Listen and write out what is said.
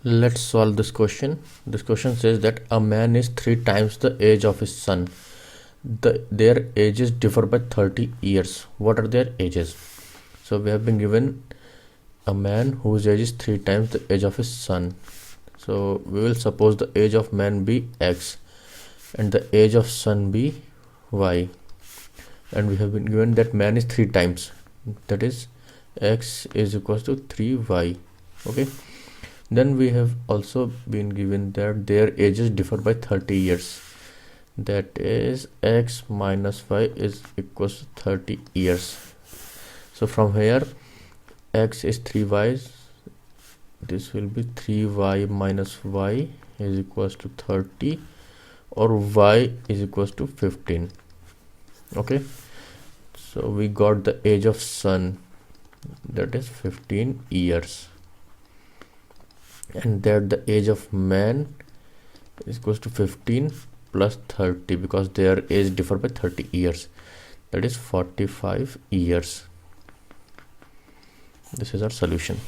Let's solve this question. This question says that a man is 3 times the age of his son. Their ages differ by 30 years. What are their ages? So we have been given a man whose age is 3 times the age of his son. So we will suppose the age of man be x and the age of son be y. And we have been given that man is 3 times. That is x is equals to 3y. Okay. Then we have also been given that their ages differ by 30 years. That is x minus y is equals to 30 years. So from here x is 3y. This will be 3y minus y is equals to 30, or y is equals to 15. Okay. So we got the age of son, that is 15 years. And that the age of man is equals to 15 plus 30, because their age differ by 30 years, that is 45 years. This is our solution.